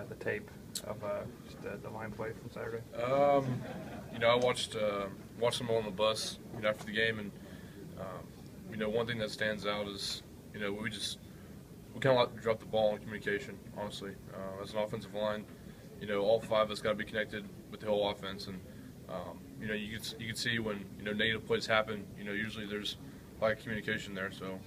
the tape of just the line play from Saturday? I watched them all on the bus after the game, and one thing that stands out is we kind of dropped the ball on communication. Honestly, as an offensive line, all five of us got to be connected with the whole offense, and you can see when negative plays happen. Usually there's lack of communication there, so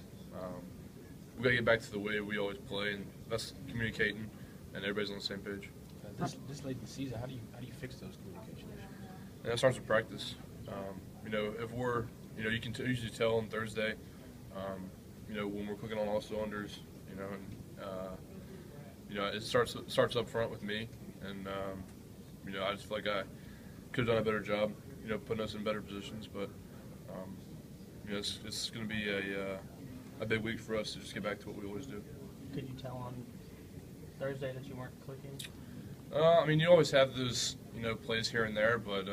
we got to get back to the way we always play, and that's communicating, and everybody's on the same page. This late in the season, how do you fix those communication issues? And that starts with practice. If we're you can usually tell on Thursday, when we're clicking on all cylinders, it starts up front with me, and I just feel like I could have done a better job, putting us in better positions, but it's going to be a big week for us to just get back to what we always do. Could you tell on Thursday that you weren't clicking? You always have those plays here and there, but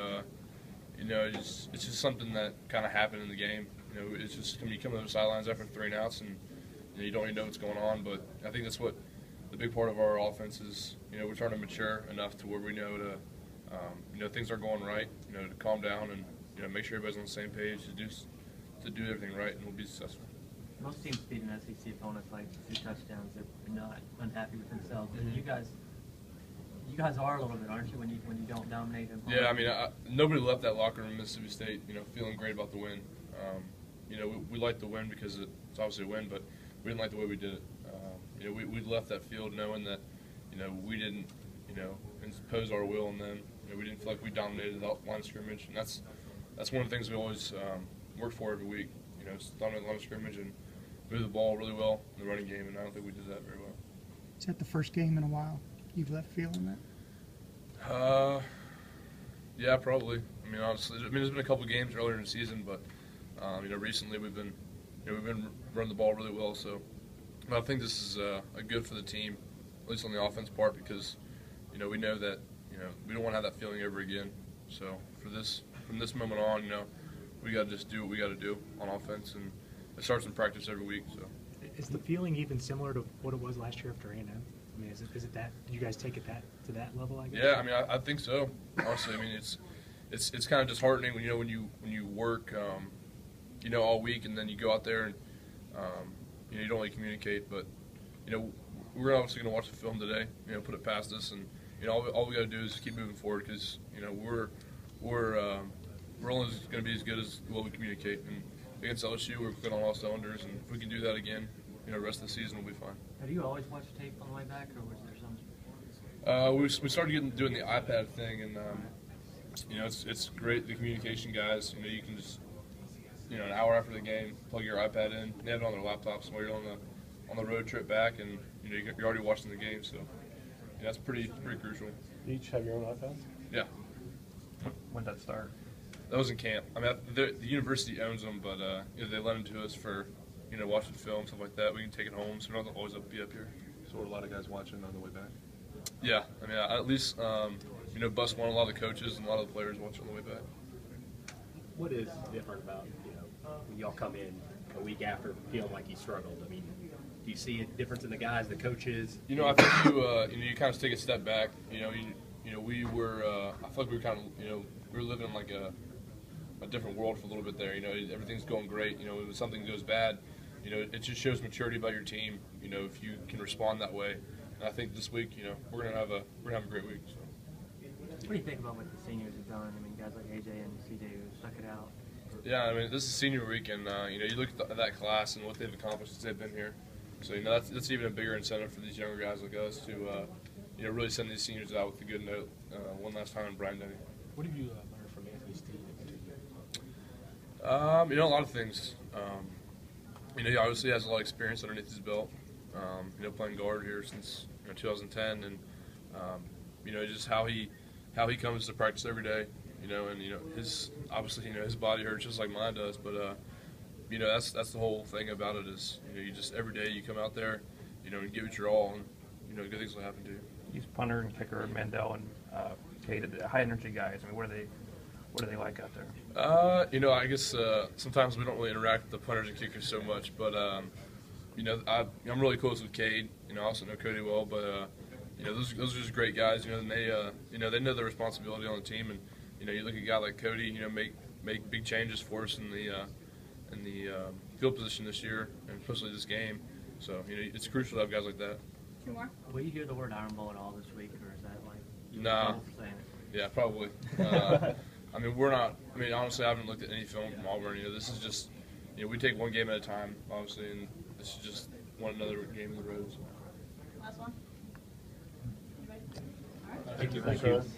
it's just something that kind of happened in the game. It's just when you come to the sidelines after 3 and outs, and you don't even know what's going on. But I think that's what the big part of our offense is. We're trying to mature enough to where we know to things are going right. To calm down and make sure everybody's on the same page to do everything right, and we'll be successful. Most teams beat an SEC opponent like 2 touchdowns. They're not unhappy with themselves. And you guys are a little bit, aren't you, when you don't dominate them? Yeah, nobody left that locker room in Mississippi State, feeling great about the win. We liked the win because it's obviously a win, but we didn't like the way we did it. We left that field knowing that, we didn't, impose our will on them. We didn't feel like we dominated the line of scrimmage, and that's one of the things we always work for every week. Dominate the line of scrimmage and move the ball really well in the running game, and I don't think we did that very well. Is that the first game in a while you've left feeling that? Yeah, probably. Honestly, there's been a couple games earlier in the season, but recently we've been running the ball really well. So, I think this is a good for the team, at least on the offense part, because we know that we don't want to have that feeling ever again. So, from this moment on, we got to just do what we got to do on offense, and it starts in practice every week. So, is the feeling even similar to what it was last year after A&M? Is it that? Did you guys take it to that level? I guess? Yeah, I think so. Honestly, it's kind of disheartening when when you work all week, and then you go out there and you don't really communicate. But we're obviously going to watch the film today. Put it past us, and all we got to do is keep moving forward, because we're only going to be as good as what we communicate. And against LSU, we're clicking on all cylinders, and if we can do that again, the rest of the season will be fine. Do you always watch tape on the way back, or was there some? We started doing the iPad thing, and it's great. The communication guys, you can just an hour after the game, plug your iPad in. They have it on their laptops while you're on the road trip back, and you're already watching the game. So that's pretty crucial. You each have your own iPads? Yeah. When did that start? That was in camp. The university owns them, but they lend them to us for watching film, stuff like that. We can take it home, so we don't have to always be up here. So are a lot of guys watching on the way back? Yeah, at least Bus One, a lot of the coaches and a lot of the players watch on the way back. What is different about when y'all come in a week after feeling like you struggled? Do you see a difference in the guys, the coaches? I think you kind of take a step back. We were I feel like we were kind of we were living in like a different world for a little bit there. Everything's going great. When something goes bad, it just shows maturity about your team. If you can respond that way. And I think this week, we're gonna have a great week. So. What do you think about what the seniors have done? Guys like AJ and CJ who stuck it out. Yeah, this is senior week, and you look at that class and what they've accomplished since they've been here. So that's even a bigger incentive for these younger guys like us to really send these seniors out with a good note one last time in Bryant-Denny. What have you learned from Anthony Steen in particular? A lot of things. He obviously has a lot of experience underneath his belt. Playing guard here since 2010, and just how he comes to practice every day. And his body hurts just like mine does, but that's the whole thing about it is you just every day you come out there, and give it your all, and good things will happen to you. He's punter and kicker, Mandel and Cade, high energy guys. What are they like out there? I guess sometimes we don't really interact with the punters and kickers so much, but I'm really close with Cade. I also know Cody well, but you know, those are just great guys. You know, and they know their responsibility on the team. And you know, you look at a guy like Cody. You know, make big changes for us in the field position this year, and especially this game. So you know, it's crucial to have guys like that. Two more. Will you hear the word Iron Bowl at all this week, or is that like you in Nah. trouble for saying it? Yeah, probably. I mean, we're not. I mean, honestly, I haven't looked at any film from Auburn. You know, this is just. You know, we take one game at a time, obviously, and this is just another game of the road. So. Last one. Anybody? All right. Thank you. Thanks, Rose.